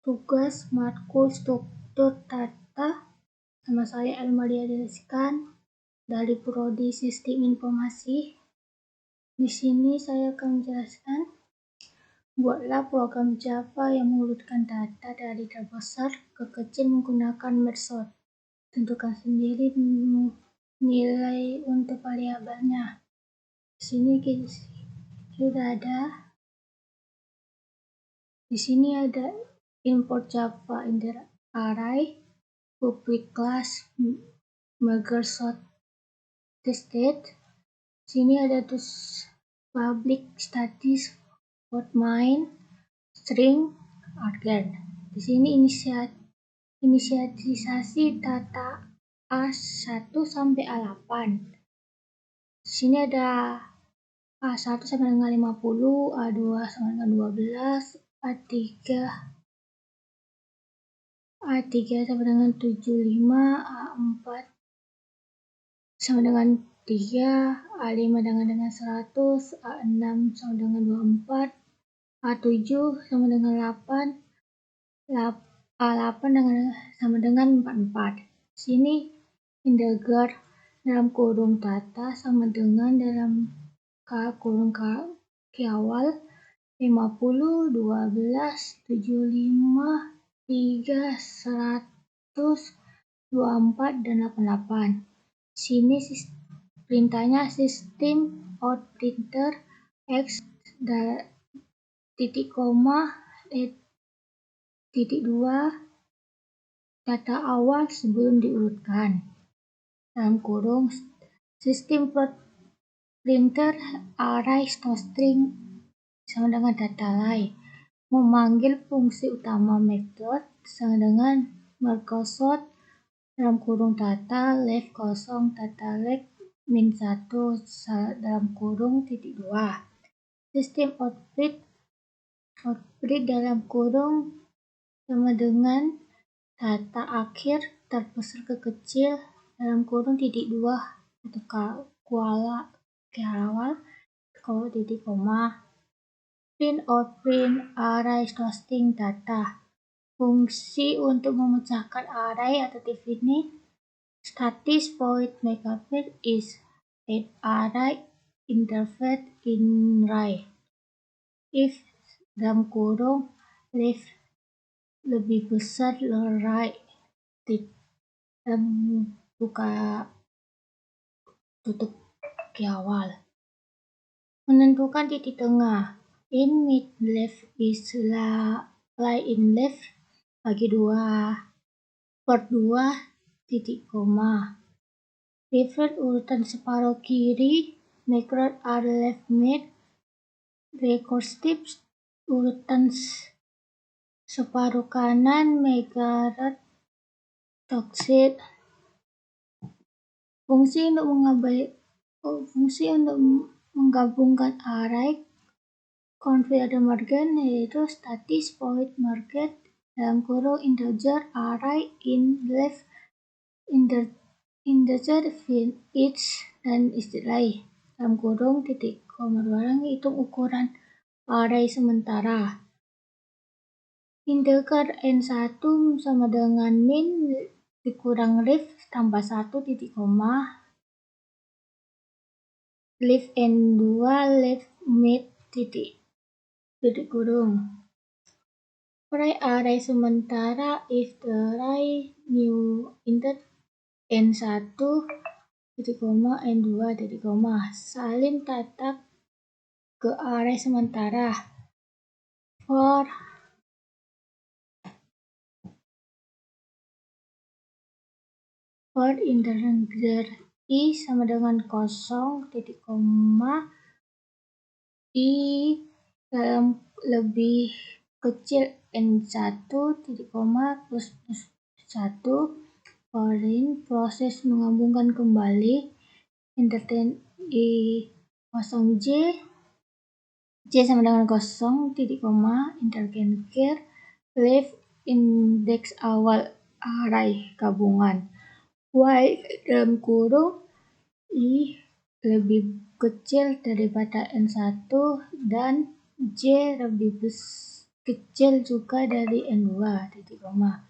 Tugas matkul struktur tata sama saya Elmaria Deliskan dari Prodi Sistem Informasi. Di sini saya akan menjelaskan buatlah program Java yang mengurutkan data dari terbesar ke kecil menggunakan method. Tentukan sendiri nilai untuk variabelnya. Di sini sudah ada. Di sini ada import Java in the array, public class, measure sort tested. Sini ada public static void main string argent. Di sini inisialisasi data A1 sampai A8. Di sini ada A1 sama dengan 50, A2 sama dengan 12, A3 sama dengan 75, A4 sama dengan 3, A5 dengan 100, A6 sama dengan 24, A7 sama dengan 8, A8 sama dengan 44. Sini integer dalam kurung data sama dengan dalam kurung awal 50, 12, 75, 3, 100, 24, dan 88. Sini perintahnya sistem out printer x titik koma titik 2 data awal sebelum diurutkan. Dalam kurung sistem printer array string sama dengan data lain. Memanggil fungsi utama method sama dengan merge sort dalam kurung data left kosong data left min 1 dalam kurung titik 2. Sistem output dalam kurung sama dengan data akhir terbesar ke kecil dalam kurung titik 2 atau kuala titik koma. Print out print array string data. Fungsi untuk memecahkan array atau definite static void method is add array interface in array. If dalam kurung left lebih besar right buka tutup ke awal. Menentukan titik tengah. In mid left is lie in left bagi 2 per 2 titik koma. Refer urutan separuh kiri, macro are left mid, recursive urutan separuh kanan, megaret toxic. Fungsi untuk menggabungkan array config ada margin yaitu static void margin dalam kurung integer array in left integer fin each dan istilah dalam kurung titik koma 2 hitung ukuran array sementara. Integer n1 sama dengan min dikurang left tambah 1 titik koma left n2 left mid titik kurung. Array sementara if the array new integer n1 titik koma n2 titik koma salin tata ke array sementara. For integer i sama dengan 0 titik koma i dalam lebih kecil n1 titik koma plus 1 foreign proses menggabungkan kembali entertain i 0j sama dengan 0 titik koma intergen care left index awal array gabungan y dalam kurung i lebih kecil daripada n1 dan j lebih kecil juga dari N2, titik koma.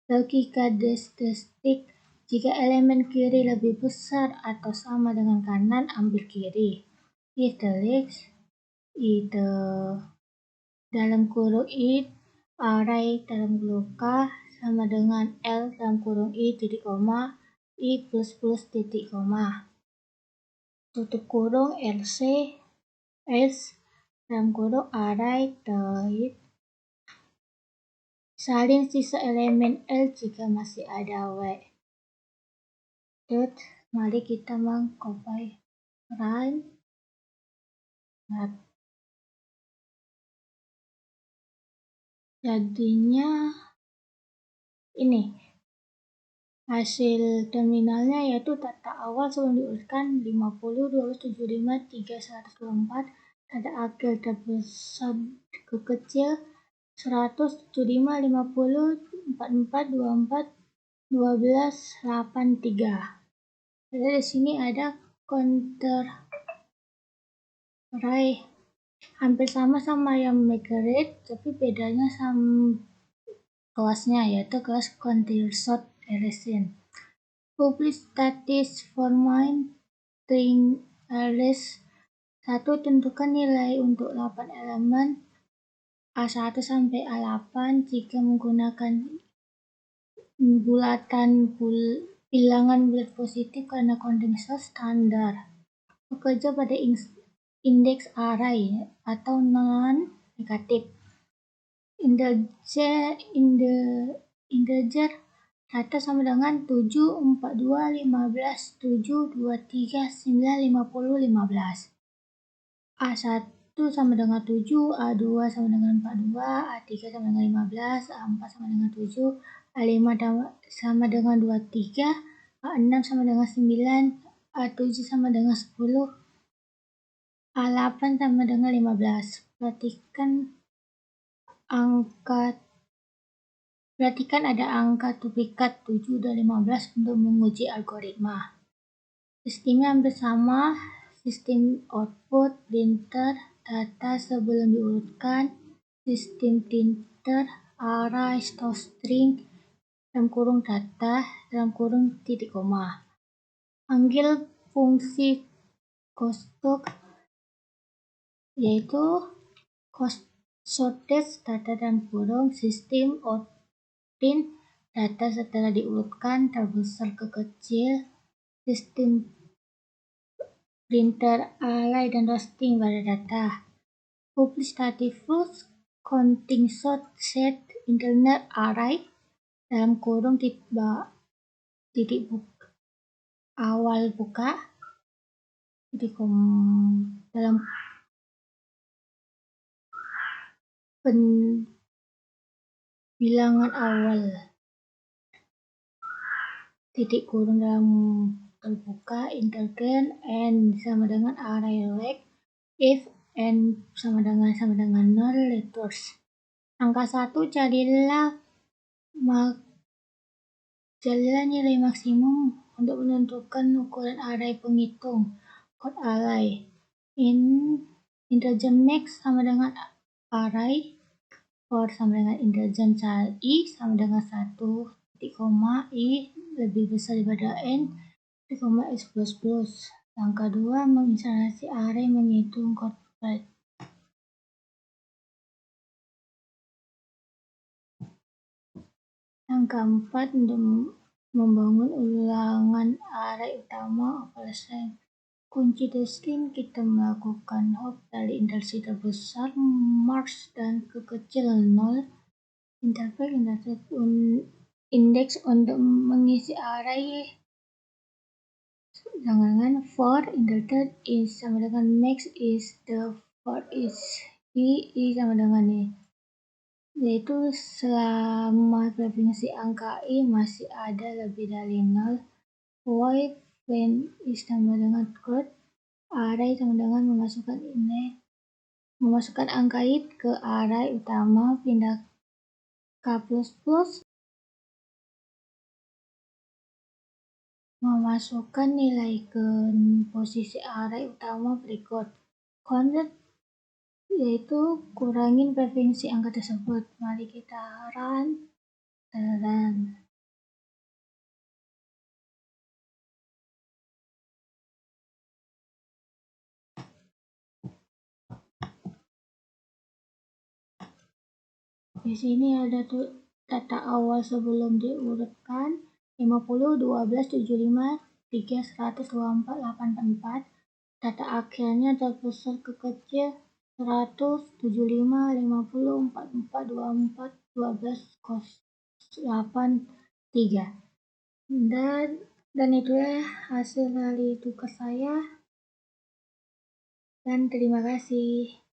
Logika statistik, jika elemen kiri lebih besar atau sama dengan kanan, ambil kiri. If the list, dalam kurung I, array dalam kurung K sama dengan L dalam kurung I titik koma, I plus plus titik koma. Tutup kurung RC, S dalam kurung array dot salin sisa elemen L jika masih ada W. Mari kita mengcopy run. Jadinya ini hasil terminalnya, yaitu data awal sebelum diurutkan 50, 275, 3, 124, data akhir terbesar ke kecil 100, 75, 50, 44, 24, 12, 8, 3. Jadi di sini ada counter array hampir sama yang Margaret, tapi bedanya sama kelasnya, yaitu kelas CounterSort Relation. Publish status format string arrays 1, tentukan nilai untuk 8 elemen A1 sampai A8 jika menggunakan bilangan bulat positif karena CounterSort standar. Bekerja pada indeks array atau non-negatif. Integer data sama dengan 7, 42, 15, 7, 23, 9, 50, 15. A1 sama dengan 7, A2 sama dengan 42, A3 sama dengan 15, A4 sama dengan 7, A5 sama dengan 23, A6 sama dengan 9, A7 sama dengan 10, A8 sama dengan 15. Perhatikan ada angka duplikat 7 dan 15 untuk menguji algoritma. Sistemnya hampir sama, sistem output, printer, data sebelum diurutkan, sistem printer, array, store string, dalam kurung data, dalam kurung titik koma. Panggil fungsi costok, yaitu sorted data dalam kurung sistem out print data setelah diurutkan terbesar ke kecil, sistem printer array dan roasting pada data. Publish static flows counting sort set internal array dalam kurung titik awal buka dalam bilangan awal titik kurung dalam terbuka integer n sama dengan array length if n sama dengan 0 letters. Angka 1, carilah nilai maksimum untuk menentukan ukuran array penghitung. Code array integer max sama dengan array for sama dengan integer char I sama dengan 1, titik koma I lebih besar daripada n, titik koma x plus plus. Langkah 2, menginstalasi array menghitung code byte. Langkah 4, untuk membangun ulangan array utama operation kunci string, kita melakukan hop dari indeksi terbesar marks dan ke kecil 0. Interpret index untuk mengisi array. Jangan for integer is sama dengan max is the for is I sama dengan I, yaitu selama preferensi angka I masih ada lebih dari 0. Void when is sama dengan code array sama dengan memasukkan angka I ke array utama, pindah K++, memasukkan nilai ke posisi array utama berikut. Convert yaitu kurangin frekuensi angka tersebut. Mari kita run. Di sini ada tuh data awal sebelum diurutkan 50, 12, 75, 3, 100, 24, 84. Data akhirnya terpusat ke kecil 100, 75, 50, 44, 24, 12, 8, 3. Dan itulah hasil dari tugas saya. Dan terima kasih.